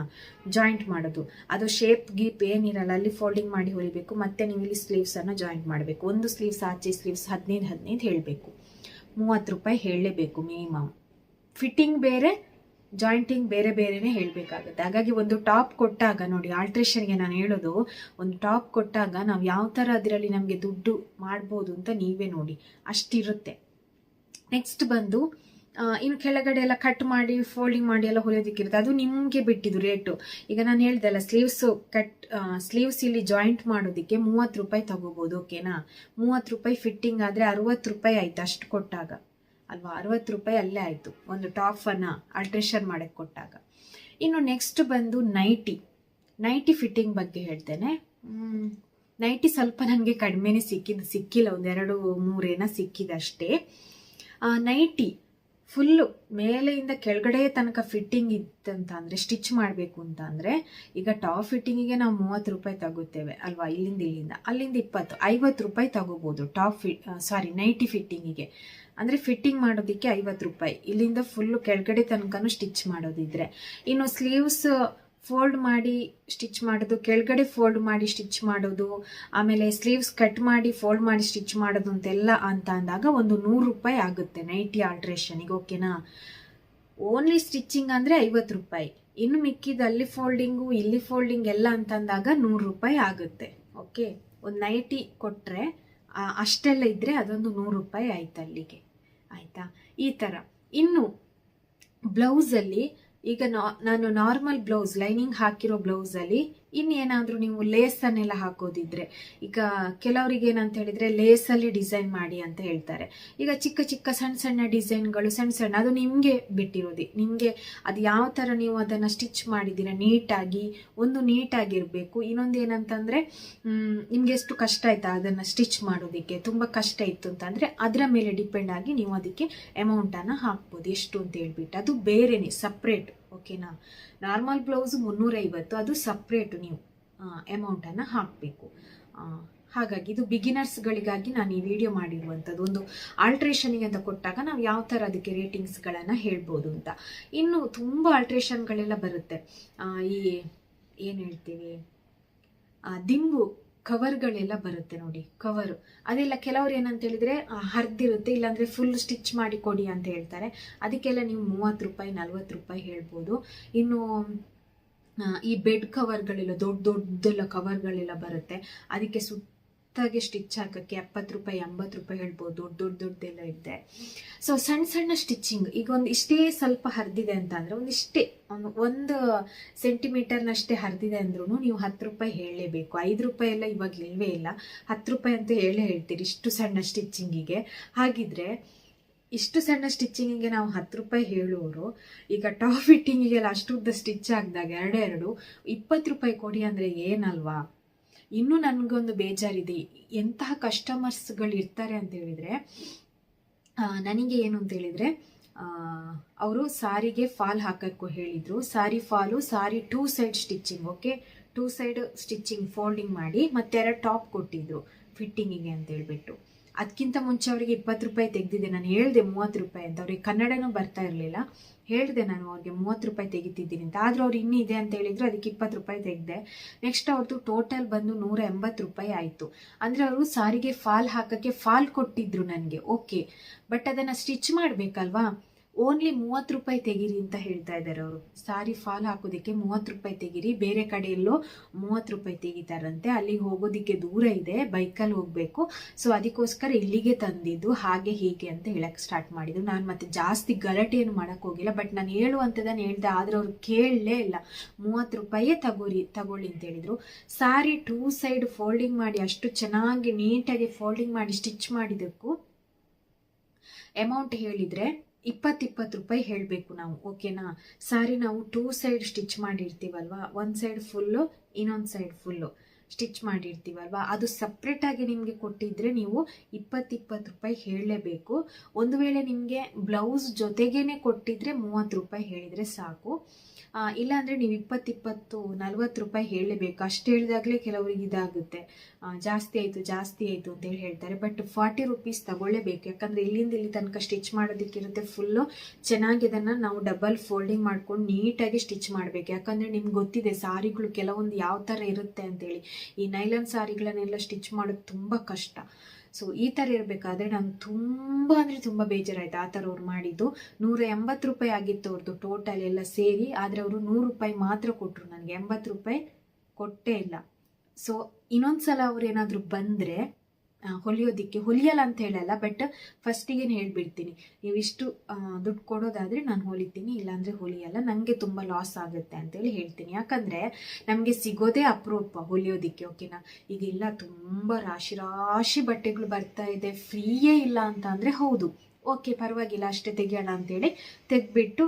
ಜಾಯಿಂಟ್ ಮಾಡೋದು ಅದು ಶೇಪ್ ಗೀಪ್ ಏನಿರಲ್ಲ, ಅಲ್ಲಿ ಫೋಲ್ಡಿಂಗ್ ಮಾಡಿ ಹೊಲಿಬೇಕು. ಮತ್ತೆ ನೀವು ಇಲ್ಲಿ ಸ್ಲೀವ್ಸನ್ನು ಜಾಯಿಂಟ್ ಮಾಡಬೇಕು. ಒಂದು ಸ್ಲೀವ್ಸ್ ಆಚೆ ಸ್ಲೀವ್ಸ್ 15 ಹೇಳಬೇಕು. 30 ರೂಪಾಯಿ ಹೇಳಲೇಬೇಕು ಮಿನಿಮಮ್. ಫಿಟ್ಟಿಂಗ್ ಬೇರೆ, ಜಾಯಿಂಟಿಂಗ್ ಬೇರೆನೇ ಹೇಳಬೇಕಾಗುತ್ತೆ. ಹಾಗಾಗಿ ಒಂದು ಟಾಪ್ ಕೊಟ್ಟಾಗ ನೋಡಿ, ಆಲ್ಟ್ರೇಷನ್ಗೆ ನಾನು ಹೇಳೋದು, ಒಂದು ಟಾಪ್ ಕೊಟ್ಟಾಗ ನಾವು ಯಾವ ಥರ ಅದರಲ್ಲಿ ನಮಗೆ ದುಡ್ಡು ಮಾಡ್ಬೋದು ಅಂತ ನೀವೇ ನೋಡಿ, ಅಷ್ಟಿರುತ್ತೆ. ನೆಕ್ಸ್ಟ್ ಬಂದು ಇನ್ನು ಕೆಳಗಡೆ ಎಲ್ಲ ಕಟ್ ಮಾಡಿ ಫೋಲ್ಡಿಂಗ್ ಮಾಡಿ ಎಲ್ಲ ಹೊಲಿಯೋದಕ್ಕಿರುತ್ತೆ, ಅದು ನಿಮಗೆ ಬಿಟ್ಟಿದ್ದು ರೇಟು. ಈಗ ನಾನು ಹೇಳ್ದೆ ಅಲ್ಲ, ಸ್ಲೀವ್ಸ್ ಇಲ್ಲಿ ಜಾಯಿಂಟ್ ಮಾಡೋದಕ್ಕೆ 30 ರೂಪಾಯಿ ತಗೋಬೋದು, ಓಕೆನಾ. 30 ರೂಪಾಯಿ ಫಿಟ್ಟಿಂಗ್ ಆದರೆ 60 ರೂಪಾಯಿ ಆಯ್ತು ಅಷ್ಟು ಕೊಟ್ಟಾಗ ಅಲ್ವಾ. 60 ರೂಪಾಯಿ ಅಲ್ಲೇ ಆಯಿತು ಒಂದು ಟಾಪನ್ನು ಆಲ್ಟ್ರೇಷನ್ ಮಾಡೋಕ್ಕೆ ಕೊಟ್ಟಾಗ. ಇನ್ನು ನೆಕ್ಸ್ಟ್ ಬಂದು ನೈಟಿ ಫಿಟ್ಟಿಂಗ್ ಬಗ್ಗೆ ಹೇಳ್ತೇನೆ. ನೈಟಿ ಸ್ವಲ್ಪ ನನಗೆ ಕಡಿಮೆನೇ ಸಿಕ್ಕಿಲ್ಲ, 1-2-3 ಸಿಕ್ಕಿದೆ ಅಷ್ಟೇ. ನೈಟಿ ಫುಲ್ಲು ಮೇಲೆಯಿಂದ ಕೆಳಗಡೆ ತನಕ ಫಿಟ್ಟಿಂಗ್ ಇತ್ತಂತ ಅಂದರೆ, ಸ್ಟಿಚ್ ಮಾಡಬೇಕು ಅಂತ ಅಂದರೆ, ಈಗ ಟಾಪ್ ಫಿಟ್ಟಿಂಗಿಗೆ ನಾವು 30 ರೂಪಾಯಿ ತಗೋತೇವೆ ಅಲ್ವಾ. ಅಲ್ಲಿಂದ 50 ರೂಪಾಯಿ ತಗೋಬೋದು ನೈಟಿ ಫಿಟ್ಟಿಂಗಿಗೆ. ಅಂದರೆ ಫಿಟ್ಟಿಂಗ್ ಮಾಡೋದಕ್ಕೆ 50 ರೂಪಾಯಿ, ಇಲ್ಲಿಂದ ಫುಲ್ಲು ಕೆಳಗಡೆ ತನಕನೂ ಸ್ಟಿಚ್ ಮಾಡೋದಿದ್ರೆ. ಇನ್ನು ಸ್ಲೀವ್ಸ್ ಫೋಲ್ಡ್ ಮಾಡಿ ಸ್ಟಿಚ್ ಮಾಡೋದು, ಕೆಳಗಡೆ ಫೋಲ್ಡ್ ಮಾಡಿ ಸ್ಟಿಚ್ ಮಾಡೋದು, ಆಮೇಲೆ ಸ್ಲೀವ್ಸ್ ಕಟ್ ಮಾಡಿ ಫೋಲ್ಡ್ ಮಾಡಿ ಸ್ಟಿಚ್ ಮಾಡೋದು ಅಂತೆಲ್ಲ ಅಂತ ಅಂದಾಗ ಒಂದು 100 ರೂಪಾಯಿ ಆಗುತ್ತೆ ನೈಟಿ ಆಲ್ಟ್ರೇಷನಿಗೆ, ಓಕೆನಾ. ಓನ್ಲಿ ಸ್ಟಿಚಿಂಗ್ ಅಂದರೆ 50 ರೂಪಾಯಿ. ಇನ್ನು ಮಿಕ್ಕಿದ ಅಲ್ಲಿ ಫೋಲ್ಡಿಂಗು ಇಲ್ಲಿ ಫೋಲ್ಡಿಂಗ್ ಎಲ್ಲ ಅಂತಂದಾಗ 100 ರೂಪಾಯಿ ಆಗುತ್ತೆ, ಓಕೆ. ಒಂದು ನೈಟಿ ಕೊಟ್ಟರೆ ಅಷ್ಟೆಲ್ಲ ಇದ್ದರೆ ಅದೊಂದು 100 ರೂಪಾಯಿ ಆಯ್ತು ಅಲ್ಲಿಗೆ, ಆಯಿತಾ. ಈ ಥರ. ಇನ್ನು ಬ್ಲೌಸಲ್ಲಿ ಈಗ ನಾನು ನಾರ್ಮಲ್ ಬ್ಲೌಸ್, ಲೈನಿಂಗ್ ಹಾಕಿರೋ ಬ್ಲೌಸಲ್ಲಿ ಇನ್ನೇನಾದರೂ ನೀವು ಲೇಸನ್ನೆಲ್ಲ ಹಾಕೋದಿದ್ರೆ, ಈಗ ಕೆಲವರಿಗೆ ಏನಂತ ಹೇಳಿದರೆ ಲೇಸಲ್ಲಿ ಡಿಸೈನ್ ಮಾಡಿ ಅಂತ ಹೇಳ್ತಾರೆ. ಈಗ ಚಿಕ್ಕ ಸಣ್ಣ ಡಿಸೈನ್ಗಳು, ಸಣ್ಣ ಅದು ನಿಮಗೆ ಬಿಟ್ಟಿರೋದು. ನಿಮಗೆ ಅದು ಯಾವ ಥರ ನೀವು ಅದನ್ನು ಸ್ಟಿಚ್ ಮಾಡಿದ್ದೀರಾ ನೀಟಾಗಿ, ಒಂದು ನೀಟಾಗಿರಬೇಕು. ಇನ್ನೊಂದು ಏನಂತಂದರೆ, ನಿಮಗೆ ಎಷ್ಟು ಕಷ್ಟ ಆಯಿತಾ ಅದನ್ನು ಸ್ಟಿಚ್ ಮಾಡೋದಕ್ಕೆ, ತುಂಬ ಕಷ್ಟ ಇತ್ತು ಅಂತಂದರೆ ಅದರ ಮೇಲೆ ಡಿಪೆಂಡ್ ಆಗಿ ನೀವು ಅದಕ್ಕೆ ಅಮೌಂಟನ್ನು ಹಾಕ್ಬೋದು, ಎಷ್ಟು ಅಂತ ಹೇಳ್ಬಿಟ್ಟು. ಅದು ಬೇರೆನೇ ಸಪ್ರೇಟ್, ಓಕೆನಾ. ನಾರ್ಮಲ್ ಬ್ಲೌಸು 350, ಅದು ಸಪ್ರೇಟು ನೀವು ಅಮೌಂಟನ್ನು ಹಾಕಬೇಕು. ಹಾಗಾಗಿ ಇದು ಬಿಗಿನರ್ಸ್ಗಳಿಗಾಗಿ ನಾನು ಈ ವಿಡಿಯೋ ಮಾಡಿರುವಂಥದ್ದು. ಒಂದು ಆಲ್ಟ್ರೇಷನಿಗೆ ಅಂತ ಕೊಟ್ಟಾಗ ನಾವು ಯಾವ ಥರ ಅದಕ್ಕೆ ರೇಟಿಂಗ್ಸ್ಗಳನ್ನು ಹೇಳ್ಬೋದು ಅಂತ. ಇನ್ನು ತುಂಬ ಆಲ್ಟ್ರೇಷನ್ಗಳೆಲ್ಲ ಬರುತ್ತೆ. ಈ ಏನು ಹೇಳ್ತೀವಿ, ದಿಂಬು ಕವರ್ಗಳೆಲ್ಲ ಬರುತ್ತೆ ನೋಡಿ, ಕವರು ಅದೆಲ್ಲ ಕೆಲವರು ಏನಂತ ಹೇಳಿದರೆ ಹರಿದಿರುತ್ತೆ, ಇಲ್ಲಾಂದರೆ ಫುಲ್ ಸ್ಟಿಚ್ ಮಾಡಿ ಕೊಡಿ ಅಂತ ಹೇಳ್ತಾರೆ. ಅದಕ್ಕೆಲ್ಲ ನೀವು 30 ರೂಪಾಯಿ 40 ರೂಪಾಯಿ ಹೇಳ್ಬೋದು. ಇನ್ನು ಈ ಬೆಡ್ ಕವರ್ಗಳೆಲ್ಲ ದೊಡ್ಡದೆಲ್ಲ ಕವರ್ಗಳೆಲ್ಲ ಬರುತ್ತೆ, ಅದಕ್ಕೆ ಸುತ್ತಾಗೆ ಸ್ಟಿಚ್ ಹಾಕೋಕ್ಕೆ 70 ರೂಪಾಯಿ 80 ರೂಪಾಯಿ ಹೇಳ್ಬೋದು, ದೊಡ್ಡದೆಲ್ಲ ಇದೆ. ಸೊ ಸಣ್ಣ ಸ್ಟಿಚಿಂಗ್, ಈಗ ಒಂದು ಇಷ್ಟೇ ಸ್ವಲ್ಪ ಹರಿದಿದೆ ಅಂತ ಅಂದರೆ, ಒಂದು ಸೆಂಟಿಮೀಟರ್ನಷ್ಟೇ ಹರಿದಿದೆ ಅಂದ್ರೂ ನೀವು 10 ರೂಪಾಯಿ ಹೇಳಲೇಬೇಕು. 5 ರೂಪಾಯಿ ಎಲ್ಲ ಇವಾಗ ಇಲ್ವೇ ಇಲ್ಲ, 10 ರೂಪಾಯಿ ಅಂತ ಹೇಳ್ತೀರಿ ಇಷ್ಟು ಸಣ್ಣ ಸ್ಟಿಚಿಂಗಿಗೆ. ಹಾಗಿದ್ರೆ ಇಷ್ಟು ಸಣ್ಣ ಸ್ಟಿಚಿಂಗಿಗೆ ನಾವು 10 ರೂಪಾಯಿ ಹೇಳುವವರು, ಈಗ ಟಾಪ್ ಫಿಟ್ಟಿಂಗಿಗೆಲ್ಲ ಅಷ್ಟು ಉದ್ದ ಸ್ಟಿಚ್ ಹಾಕಿದಾಗ 2 20 ರೂಪಾಯಿ ಕೊಡಿ ಅಂದರೆ ಏನಲ್ವಾ. ಇನ್ನೂ ನನಗೊಂದು ಬೇಜಾರಿದೆ, ಎಂತಹ ಕಸ್ಟಮರ್ಸ್ಗಳು ಇರ್ತಾರೆ ಅಂತ ಹೇಳಿದರೆ, ನನಗೆ ಏನು ಅಂತ ಹೇಳಿದರೆ, ಅವರು ಸಾರಿಗೆ ಫಾಲ್ ಹಾಕಕ್ಕೂ ಹೇಳಿದರು. ಸಾರಿ ಫಾಲು, ಸಾರಿ 2 side stitching, okay 2 side stitching folding ಮಾಡಿ ಮತ್ತೆ 2 ಟಾಪ್ ಕೊಟ್ಟಿದ್ರು ಫಿಟ್ಟಿಂಗಿಗೆ ಅಂತ ಹೇಳ್ಬಿಟ್ಟು. ಅದಕ್ಕಿಂತ ಮುಂಚೆ ಅವರಿಗೆ 20 ರೂಪಾಯಿ ತೆಗೆದಿದ್ದೆ. ನಾನು ಹೇಳಿದೆ 30 ರೂಪಾಯಿ ಅಂತ. ಅವ್ರಿಗೆ ಕನ್ನಡನೂ ಬರ್ತಾ ಇರಲಿಲ್ಲ. ಹೇಳಿದೆ ನಾನು ಅವ್ರಿಗೆ 30 ರೂಪಾಯಿ ತೆಗಿತಿದ್ದೀನಿ ಅಂತ. ಆದರೂ ಅವ್ರು ಇನ್ನೂ ಇದೆ ಅಂತ ಹೇಳಿದ್ರು, ಅದಕ್ಕೆ 20 ರೂಪಾಯಿ ತೆಗೆದೆ. ನೆಕ್ಸ್ಟ್ ಅವ್ರದ್ದು ಟೋಟಲ್ ಬಂದು 180 ರೂಪಾಯಿ ಆಯಿತು. ಅಂದರೆ ಅವರು ಸಾರಿಗೆ ಫಾಲ್ ಹಾಕೋಕ್ಕೆ ಫಾಲ್ ಕೊಟ್ಟಿದ್ರು ನನಗೆ, ಓಕೆ. ಬಟ್ ಅದನ್ನು ಸ್ಟಿಚ್ ಮಾಡಬೇಕಲ್ವಾ, ಓನ್ಲಿ 30 ರೂಪಾಯಿ ತೆಗೀರಿ ಅಂತ ಹೇಳ್ತಾ ಇದ್ದಾರೆ ಅವರು. ಸಾರಿ ಫಾಲ್ ಹಾಕೋದಕ್ಕೆ 30 ರೂಪಾಯಿ ತೆಗೀರಿ, ಬೇರೆ ಕಡೆಯಲ್ಲೋ 30 ರೂಪಾಯಿ ತೆಗಿತಾರಂತೆ. ಅಲ್ಲಿಗೆ ಹೋಗೋದಕ್ಕೆ ದೂರ ಇದೆ, ಬೈಕಲ್ಲಿ ಹೋಗಬೇಕು. ಸೊ ಅದಕ್ಕೋಸ್ಕರ ಇಲ್ಲಿಗೆ ತಂದಿದ್ದು, ಹಾಗೆ ಹೀಗೆ ಅಂತ ಹೇಳಕ್ಕೆ ಸ್ಟಾರ್ಟ್ ಮಾಡಿದ್ದು. ನಾನು ಮತ್ತೆ ಜಾಸ್ತಿ ಗಲಾಟೆ ಏನು ಮಾಡೋಕ್ಕೆ ಹೋಗಿಲ್ಲ. ಬಟ್ ನಾನು ಹೇಳುವಂಥದ್ದನ್ನು ಹೇಳ್ದೆ, ಆದರೆ ಅವ್ರು ಕೇಳಲೇ ಇಲ್ಲ. 30 ರೂಪಾಯೇ ತಗೊಳ್ಳಿ ಅಂತ ಹೇಳಿದರು. ಸಾರಿ 2 ಸೈಡ್ ಫೋಲ್ಡಿಂಗ್ ಮಾಡಿ ಅಷ್ಟು ಚೆನ್ನಾಗಿ ನೀಟಾಗಿ ಫೋಲ್ಡಿಂಗ್ ಮಾಡಿ ಸ್ಟಿಚ್ ಮಾಡಿದ್ದಕ್ಕೂ ಅಮೌಂಟ್ ಹೇಳಿದರೆ 20 ರೂಪಾಯಿ ಹೇಳಬೇಕು ನಾವು, ಓಕೆನಾ. ಸಾರಿ ನಾವು 2 ಸೈಡ್ ಸ್ಟಿಚ್ ಮಾಡಿರ್ತೀವಲ್ವ, ಒಂದು ಸೈಡ್ ಫುಲ್ಲು, ಇನ್ನೊಂದು ಸೈಡ್ ಫುಲ್ಲು ಸ್ಟಿಚ್ ಮಾಡಿರ್ತೀವಲ್ವ, ಅದು ಸಪ್ರೇಟಾಗಿ ನಿಮಗೆ ಕೊಟ್ಟಿದ್ರೆ ನೀವು 20 ರೂಪಾಯಿ ಹೇಳಲೇಬೇಕು. ಒಂದು ವೇಳೆ ನಿಮಗೆ ಬ್ಲೌಸ್ ಜೊತೆಗೇನೆ ಕೊಟ್ಟಿದ್ರೆ 30 ರೂಪಾಯಿ ಹೇಳಿದರೆ ಸಾಕು. ಇಲ್ಲಾಂದರೆ ನೀವು 20 40 ರೂಪಾಯಿ ಹೇಳಲೇಬೇಕು. ಅಷ್ಟು ಹೇಳಿದಾಗಲೇ ಕೆಲವರಿಗೆ ಇದಾಗುತ್ತೆ, ಜಾಸ್ತಿ ಆಯಿತು ಅಂತೇಳಿ ಹೇಳ್ತಾರೆ. ಬಟ್ 40 ರೂಪೀಸ್ ತಗೊಳ್ಳೇಬೇಕು. ಯಾಕಂದರೆ ಇಲ್ಲಿಂದ ಇಲ್ಲಿ ತನಕ ಸ್ಟಿಚ್ ಮಾಡೋದಕ್ಕಿರುತ್ತೆ. ಫುಲ್ಲು ಚೆನ್ನಾಗಿ ಇದನ್ನು ನಾವು ಡಬಲ್ ಫೋಲ್ಡಿಂಗ್ ಮಾಡ್ಕೊಂಡು ನೀಟಾಗಿ ಸ್ಟಿಚ್ ಮಾಡಬೇಕು. ಯಾಕಂದರೆ ನಿಮ್ಗೆ ಗೊತ್ತಿದೆ ಸಾರಿಗಳು ಕೆಲವೊಂದು ಯಾವ ಥರ ಇರುತ್ತೆ ಅಂತೇಳಿ. ಈ ನೈಲಾನ್ ಸಾರಿಗಳನ್ನೆಲ್ಲ ಸ್ಟಿಚ್ ಮಾಡೋದು ತುಂಬ ಕಷ್ಟ. ಸೊ ಈ ಥರ ಇರಬೇಕಾದ್ರೆ ನಂಗೆ ತುಂಬ ಬೇಜಾರಾಯಿತು ಆ ಥರ ಅವ್ರು ಮಾಡಿದ್ದು. 180 ರೂಪಾಯಿ ಆಗಿತ್ತು ಅವ್ರದ್ದು ಟೋಟಲ್ ಎಲ್ಲ ಸೇರಿ. ಆದರೆ ಅವರು 100 ರೂಪಾಯಿ ಮಾತ್ರ ಕೊಟ್ಟರು, ನನಗೆ 80 ರೂಪಾಯಿ ಕೊಟ್ಟೇ ಇಲ್ಲ. ಸೊ ಇನ್ನೊಂದ್ಸಲ ಅವ್ರು ಏನಾದರೂ ಬಂದರೆ ಹೊಲಿಯಲ್ಲ ಅಂತ ಹೇಳಲ್ಲ, ಬಟ್ ಫಸ್ಟಿಗೇನು ಹೇಳ್ಬಿಡ್ತೀನಿ, ನೀವು ಇಷ್ಟು ದುಡ್ಡು ಕೊಡೋದಾದರೆ ನಾನು ಹೊಲಿತೀನಿ, ಇಲ್ಲಾಂದರೆ ಹೊಲಿಯಲ್ಲ, ನನಗೆ ತುಂಬ ಲಾಸ್ ಆಗುತ್ತೆ ಅಂತೇಳಿ ಹೇಳ್ತೀನಿ. ಯಾಕಂದರೆ ನಮಗೆ ಸಿಗೋದೇ ಅಪರೂಪ ಹೊಲಿಯೋದಕ್ಕೆ, ಓಕೆನಾ. ಈಗೆಲ್ಲ ತುಂಬ ರಾಶಿ ಬಟ್ಟೆಗಳು ಬರ್ತಾ ಇದೆ, ಫ್ರೀಯೇ ಇಲ್ಲ ಅಂತ ಅಂದರೆ ಹೌದು, ಓಕೆ ಪರವಾಗಿಲ್ಲ ಅಷ್ಟೇ ತೆಗಿಯೋಣ ಅಂತೇಳಿ ತೆಗ್ಬಿಟ್ಟು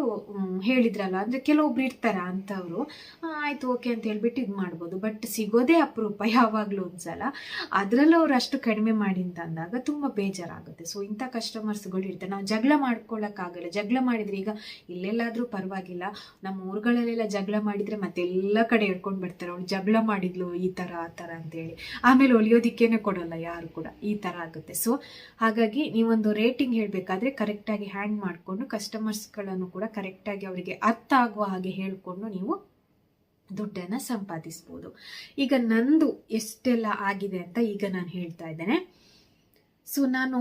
ಹೇಳಿದ್ರಲ್ಲ. ಅಂದರೆ ಕೆಲವೊಬ್ರು ಇರ್ತಾರ ಅಂಥವ್ರು, ಆಯಿತು ಓಕೆ ಅಂತ ಹೇಳ್ಬಿಟ್ಟು ಇದು ಮಾಡ್ಬೋದು. ಬಟ್ ಸಿಗೋದೇ ಅಪರೂಪ ಯಾವಾಗಲೂ ಒಂದ್ಸಲ, ಅದರಲ್ಲೂ ಅವ್ರು ಅಷ್ಟು ಕಡಿಮೆ ಮಾಡಿ ಅಂತ ಅಂದಾಗ ತುಂಬ ಬೇಜಾರಾಗುತ್ತೆ. ಸೊ ಇಂಥ ಕಸ್ಟಮರ್ಸ್ಗಳು ಇರ್ತಾರೆ. ನಾವು ಜಗಳ ಮಾಡ್ಕೊಳ್ಳೋಕ್ಕಾಗಲ್ಲ. ಜಗಳ ಮಾಡಿದರೆ ಈಗ ಇಲ್ಲೆಲ್ಲಾದರೂ ಪರವಾಗಿಲ್ಲ, ನಮ್ಮ ಊರುಗಳಲ್ಲೆಲ್ಲ ಜಗಳ ಮಾಡಿದರೆ ಮತ್ತೆಲ್ಲ ಕಡೆ ಹಿಡ್ಕೊಂಡು ಬರ್ತಾರೆ, ಅವಳು ಜಗಳ ಮಾಡಿದ್ಲು ಈ ಥರ ಆ ಥರ ಅಂತೇಳಿ. ಆಮೇಲೆ ಹೊಲಿಯೋದಿಕ್ಕೇನೆ ಕೊಡೋಲ್ಲ ಯಾರು ಕೂಡ, ಈ ಥರ ಆಗುತ್ತೆ. ಸೊ ಹಾಗಾಗಿ ನೀವೊಂದು ರೇಟಿಂಗ್ ಹೇಳಬೇಕು ಬೇಕಾದರೆ ಕರೆಕ್ಟಾಗಿ ಹ್ಯಾಂಡ್ ಮಾಡಿಕೊಂಡು ಕಸ್ಟಮರ್ಸ್ಗಳನ್ನು ಕೂಡ ಕರೆಕ್ಟಾಗಿ ಅವರಿಗೆ ಅರ್ಥ ಆಗುವ ಹಾಗೆ ಹೇಳಿಕೊಂಡು ನೀವು ದುಡ್ಡನ್ನು ಸಂಪಾದಿಸ್ಬೋದು. ಈಗ ನಂದು ಎಷ್ಟೆಲ್ಲ ಆಗಿದೆ ಅಂತ ಈಗ ನಾನು ಹೇಳ್ತಾ ಇದ್ದೇನೆ. ಸೊ ನಾನು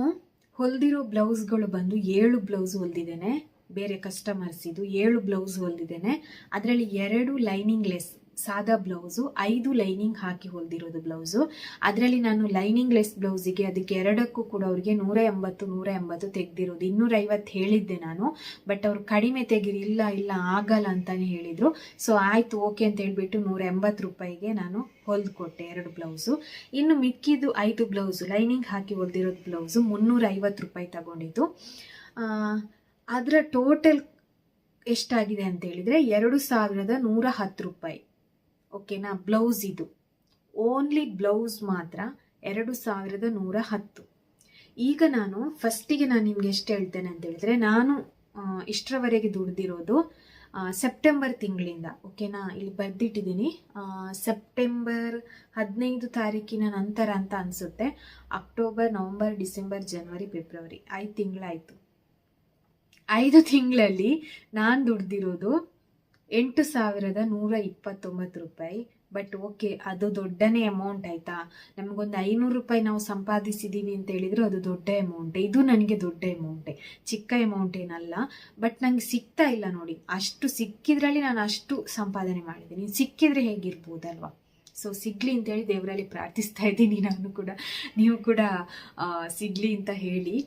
ಹೊಲಿದಿರೋ ಬ್ಲೌಸ್ಗಳು ಬಂದು 7 ಬ್ಲೌಸ್ ಹೊಲಿದಿದ್ದೇನೆ. ಬೇರೆ ಕಸ್ಟಮರ್ಸ್ ಇದು 7 ಬ್ಲೌಸ್ ಹೊಲಿದಿದ್ದೇನೆ. ಅದರಲ್ಲಿ 2 ಲೈನಿಂಗ್ ಲೆಸ್ ಸಾದಾ ಬ್ಲೌಸು, 5 ಲೈನಿಂಗ್ ಹಾಕಿ ಹೊಲಿದಿರೋದು ಬ್ಲೌಸು. ಅದರಲ್ಲಿ ನಾನು ಲೈನಿಂಗ್ ಲೆಸ್ ಬ್ಲೌಸಿಗೆ ಅದಕ್ಕೆ 2ಕ್ಕೂ ಕೂಡ ಅವ್ರಿಗೆ 180 ತೆಗೆದಿರೋದು. 250 ಹೇಳಿದ್ದೆ ನಾನು, ಬಟ್ ಅವ್ರು ಕಡಿಮೆ ತೆಗೀರಿ, ಇಲ್ಲ ಆಗಲ್ಲ ಅಂತಾನೆ ಹೇಳಿದರು. ಸೊ ಆಯಿತು ಓಕೆ ಅಂತ ಹೇಳ್ಬಿಟ್ಟು 180 ರೂಪಾಯಿಗೆ ನಾನು ಹೊಲಿದ್ಕೊಟ್ಟೆ 2 ಬ್ಲೌಸು. ಇನ್ನು ಮಿಕ್ಕಿದ್ದು 5 ಬ್ಲೌಸು ಲೈನಿಂಗ್ ಹಾಕಿ ಹೊಲಿದಿರೋದು ಬ್ಲೌಸು 350 ರೂಪಾಯಿ ತಗೊಂಡಿದ್ದು. ಅದರ ಟೋಟಲ್ ಎಷ್ಟಾಗಿದೆ ಅಂತ ಹೇಳಿದರೆ 2110 ರೂಪಾಯಿ, ಓಕೆನಾ. ಬ್ಲೌಸ್ ಇದು ಓನ್ಲಿ ಬ್ಲೌಸ್ ಮಾತ್ರ 2110. ಈಗ ನಾನು ಫಸ್ಟಿಗೆ ನಾನು ನಿಮ್ಗೆ ಎಷ್ಟು ಹೇಳ್ತೇನೆ ಅಂತ ಹೇಳಿದ್ರೆ, ನಾನು ಇಷ್ಟರವರೆಗೆ ದುಡ್ದಿರೋದು ಸೆಪ್ಟೆಂಬರ್ ತಿಂಗಳಿಂದ, ಓಕೆನಾ. ಇಲ್ಲಿ ಬರೆದಿಟ್ಟಿದ್ದೀನಿ, ಸೆಪ್ಟೆಂಬರ್ 15 ತಾರೀಕಿನ ನಂತರ ಅಂತ ಅನಿಸುತ್ತೆ. ಅಕ್ಟೋಬರ್, ನವಂಬರ್, ಡಿಸೆಂಬರ್, ಜನವರಿ, ಫೆಬ್ರವರಿ 5 ತಿಂಗಳಾಯಿತು. 5 ತಿಂಗಳಲ್ಲಿ ನಾನು ದುಡ್ದಿರೋದು 8129 ರೂಪಾಯಿ. ಬಟ್ ಓಕೆ, ಅದು ದೊಡ್ಡನೇ ಅಮೌಂಟ್ ಆಯಿತಾ. ನಮಗೊಂದು 500 ರೂಪಾಯಿ ನಾವು ಸಂಪಾದಿಸಿದ್ದೀವಿ ಅಂತ ಹೇಳಿದ್ರು ಅದು ದೊಡ್ಡ ಅಮೌಂಟೇ. ಇದು ನನಗೆ ದೊಡ್ಡ ಅಮೌಂಟೇ, ಚಿಕ್ಕ ಅಮೌಂಟ್ ಏನಲ್ಲ. ಬಟ್ ನನಗೆ ಸಿಗ್ತಾ ಇಲ್ಲ ನೋಡಿ. ಅಷ್ಟು ಸಿಕ್ಕಿದ್ರಲ್ಲಿ ನಾನು ಅಷ್ಟು ಸಂಪಾದನೆ ಮಾಡಿದ್ದೀನಿ. ಸಿಕ್ಕಿದ್ರೆ ಹೇಗಿರ್ಬೋದಲ್ವಾ. ಸೊ ಸಿಗಲಿ ಅಂತೇಳಿ ದೇವರಲ್ಲಿ ಪ್ರಾರ್ಥಿಸ್ತಾ ಇದ್ದೀನಿ. ನೀವು ಕೂಡ ಸಿಗಲಿ ಅಂತ ಹೇಳಿ.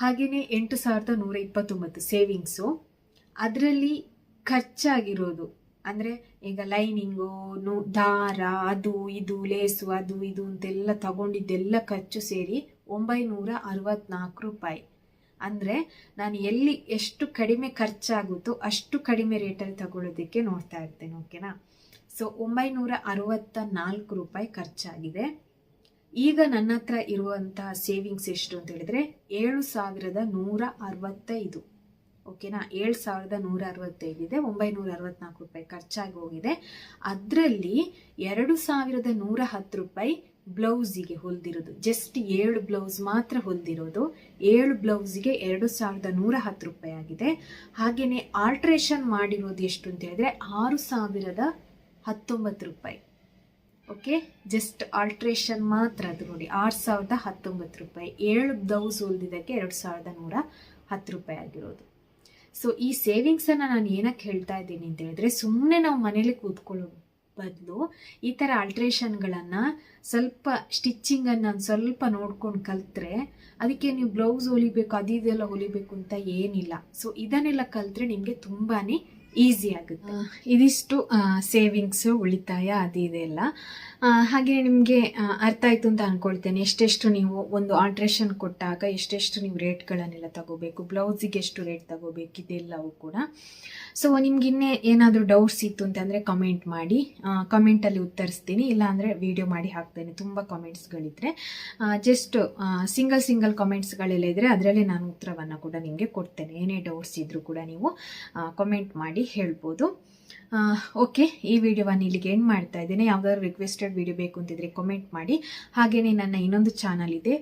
ಹಾಗೆಯೇ 8129 ಸೇವಿಂಗ್ಸು. ಅದರಲ್ಲಿ ಖರ್ಚಾಗಿರೋದು ಅಂದರೆ ಈಗ ಲೈನಿಂಗು, ದಾರ, ಅದು ಇದು ಲೇಸು, ಅದು ಇದು ಅಂತೆಲ್ಲ ತಗೊಂಡಿದ್ದೆಲ್ಲ ಖರ್ಚು ಸೇರಿ 964 ರೂಪಾಯಿ. ಅಂದರೆ ನಾನು ಎಲ್ಲಿ ಎಷ್ಟು ಕಡಿಮೆ ಖರ್ಚಾಗುತ್ತೋ ಅಷ್ಟು ಕಡಿಮೆ ರೇಟಲ್ಲಿ ತಗೊಳ್ಳೋದಕ್ಕೆ ನೋಡ್ತಾ ಇರ್ತೇನೆ, ಓಕೆನಾ. ಸೊ 964 ರೂಪಾಯಿ ಖರ್ಚಾಗಿದೆ. ಈಗ ನನ್ನ ಹತ್ರ ಇರುವಂತಹ ಸೇವಿಂಗ್ಸ್ ಎಷ್ಟು ಅಂತ ಹೇಳಿದ್ರೆ 7165. ಓಕೆನಾ, 7165 ಇದೆ. 964 ರೂಪಾಯಿ ಖರ್ಚಾಗಿ ಹೋಗಿದೆ. ಅದರಲ್ಲಿ 2110 ರೂಪಾಯಿ ಬ್ಲೌಸಿಗೆ ಹೊಲ್ದಿರೋದು, ಜಸ್ಟ್ 7 ಬ್ಲೌಸ್ ಮಾತ್ರ ಹೊಲ್ದಿರೋದು. 7 ಬ್ಲೌಸಿಗೆ 2110 ರೂಪಾಯಿ ಆಗಿದೆ. ಹಾಗೆಯೇ ಆಲ್ಟ್ರೇಷನ್ ಮಾಡಿರೋದು ಎಷ್ಟು ಅಂತ ಹೇಳಿದ್ರೆ 6019 ರೂಪಾಯಿ. ಓಕೆ, ಜಸ್ಟ್ ಆಲ್ಟ್ರೇಷನ್ ಮಾತ್ರ ಅದು ನೋಡಿ 6019 ರೂಪಾಯಿ. 7 ಬ್ಲೌಸ್ ಹೊಲ್ದಿದ್ದಕ್ಕೆ 2110 ರೂಪಾಯಿ ಆಗಿರೋದು. ಸೊ ಈ ಸೇವಿಂಗ್ಸನ್ನು ನಾನು ಏನಕ್ಕೆ ಹೇಳ್ತಾ ಇದ್ದೀನಿ ಅಂತ ಹೇಳಿದ್ರೆ, ಸುಮ್ಮನೆ ನಾವು ಮನೇಲಿ ಕೂತ್ಕೊಳ್ಳೋ ಬದಲು ಈ ಥರ ಆಲ್ಟ್ರೇಷನ್ಗಳನ್ನು ಸ್ವಲ್ಪ ಸ್ಟಿಚ್ಚಿಂಗನ್ನು ಸ್ವಲ್ಪ ನೋಡ್ಕೊಂಡು ಕಲಿತ್ರೆ, ಅದಕ್ಕೆ ನೀವು ಬ್ಲೌಸ್ ಹೊಲಿಬೇಕು ಇದೆಲ್ಲ ಹೊಲಿಬೇಕು ಅಂತ ಏನಿಲ್ಲ. ಸೊ ಇದನ್ನೆಲ್ಲ ಕಲಿತ್ರೆ ನಿಮಗೆ ತುಂಬಾ ಈಸಿ ಆಗುತ್ತೆ. ಇದಿಷ್ಟು ಸೇವಿಂಗ್ಸು, ಉಳಿತಾಯ ಇದೆಲ್ಲ. ಹಾಗೆ ನಿಮಗೆ ಅರ್ಥ ಆಯಿತು ಅಂತ ಅಂದ್ಕೊಳ್ತೇನೆ. ಎಷ್ಟೆಷ್ಟು ನೀವು ಒಂದು ಆಲ್ಟ್ರೇಷನ್ ಕೊಟ್ಟಾಗ ಎಷ್ಟೆಷ್ಟು ನೀವು ರೇಟ್ಗಳನ್ನೆಲ್ಲ ತಗೋಬೇಕು, ಬ್ಲೌಸಿಗೆ ಎಷ್ಟು ರೇಟ್ ತಗೋಬೇಕು, ಇದೆಲ್ಲವೂ ಕೂಡ. ಸೊ ನಿಮ್ಗೆ ಇನ್ನೇ ಏನಾದರೂ ಡೌಟ್ಸ್ ಇತ್ತು ಅಂತಂದರೆ ಕಮೆಂಟ್ ಮಾಡಿ, ಕಮೆಂಟಲ್ಲಿ ಉತ್ತರಿಸ್ತೀನಿ. ಇಲ್ಲಾಂದರೆ ವಿಡಿಯೋ ಮಾಡಿ ಹಾಕ್ತೇನೆ. ತುಂಬ ಕಾಮೆಂಟ್ಸ್ಗಳಿದ್ರೆ ಜಸ್ಟ್ ಸಿಂಗಲ್ ಕಾಮೆಂಟ್ಸ್ಗಳೆಲ್ಲ ಇದ್ದರೆ ಅದರಲ್ಲಿ ನಾನು ಉತ್ತರವನ್ನು ಕೂಡ ನಿಮಗೆ ಕೊಡ್ತೇನೆ. ಏನೇ ಡೌಟ್ಸ್ ಇದ್ದರೂ ಕೂಡ ನೀವು ಕಾಮೆಂಟ್ ಮಾಡಿ ಹೇಳ್ಬೋದು. ಓಕೆ, ಈ ವಿಡಿಯೋವನ್ನು ಇಲ್ಲಿಗೆ ಎಂಡ್ ಮಾಡ್ತಾ ಇದ್ದೇನೆ. ಯಾವುದಾದ್ರು ರಿಕ್ವೆಸ್ಟೆಡ್ ವಿಡಿಯೋ ಬೇಕು ಅಂತಿದ್ರೆ ಕಮೆಂಟ್ ಮಾಡಿ. ಹಾಗೆಯೇ ನನ್ನ ಇನ್ನೊಂದು ಚಾನಲ್ ಇದೆ,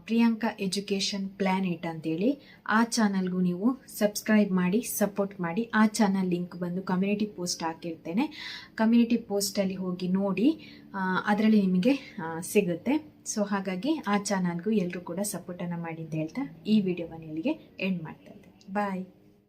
ಪ್ರಿಯಾಂಕಾ ಎಜುಕೇಷನ್ ಪ್ಲಾನೆಟ್ ಅಂತೇಳಿ. ಆ ಚಾನಲ್ಗೂ ನೀವು ಸಬ್ಸ್ಕ್ರೈಬ್ ಮಾಡಿ, ಸಪೋರ್ಟ್ ಮಾಡಿ. ಆ ಚಾನಲ್ ಲಿಂಕ್ ಬಂದು ಕಮ್ಯುನಿಟಿ ಪೋಸ್ಟ್ ಹಾಕಿರ್ತೇನೆ. ಕಮ್ಯುನಿಟಿ ಪೋಸ್ಟಲ್ಲಿ ಹೋಗಿ ನೋಡಿ, ಅದರಲ್ಲಿ ನಿಮಗೆ ಸಿಗುತ್ತೆ. ಸೊ ಹಾಗಾಗಿ ಆ ಚಾನಲ್ಗೂ ಎಲ್ಲರೂ ಕೂಡ ಸಪೋರ್ಟನ್ನು ಮಾಡಿ ಅಂತ ಹೇಳ್ತಾ ಈ ವಿಡಿಯೋವನ್ನು ಇಲ್ಲಿಗೆ ಎಂಡ್ ಮಾಡ್ತಾ ಇದ್ದೇನೆ. ಬಾಯ್.